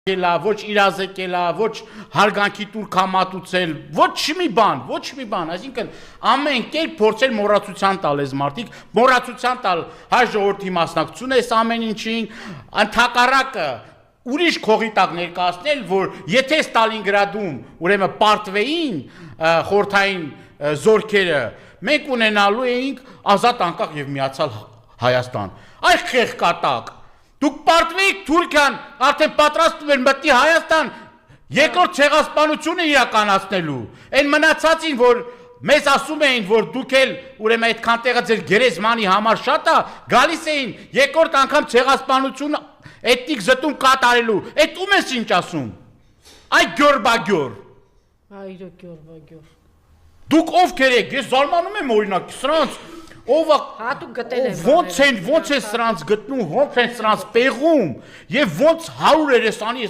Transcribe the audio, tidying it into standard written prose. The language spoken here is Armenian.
Կելա, ոչ իրազեկելա, ոչ հարգանքի տուրք համատուցել, ոչ մի բան, այսինքն ամեն կերպ փորձել մոռացության տալ այս մարդիկ, մոռացության տալ հայ ժողովրդի մասնակցությունը այս ամեն ինչին, ընդհակառակը ուրիշ քողի տակ ներկայացնել, որ եթե Ստալինգրադում ուրեմն պարտվեին խորհրդային զորքերը, մենք ունենալու էինք ազատ անկախ եւ միացյալ Հայաստան։ Այ խեղկատակ Դուք պարտվեիք Թուրքիան արդեն պատրաստում էր մտնի Հայաստան երկրորդ ցեղասպանությունը իրականացնելու։ Այն մնացածին, որ մեզ ասում էին, որ դուք էլ ուրեմն այդքան տեղը ձեր գերեզմանի համար շատ է, գալիս էին երկրորդ անգամ ցեղասպանություն էթնիկ զտում կատարելու։ Այդ ում ես ինչ ասում։ Այ գյորբագյոր։ Այո, գյորբագյոր։ Դուք ովքեր եք, ես զարմանում եմ օրինակ, սրանց Հատուկ գտել եմ ոնց են սրանց գտնում, ոնց են սրանց պեղում եւ ոնց 100 երեսանի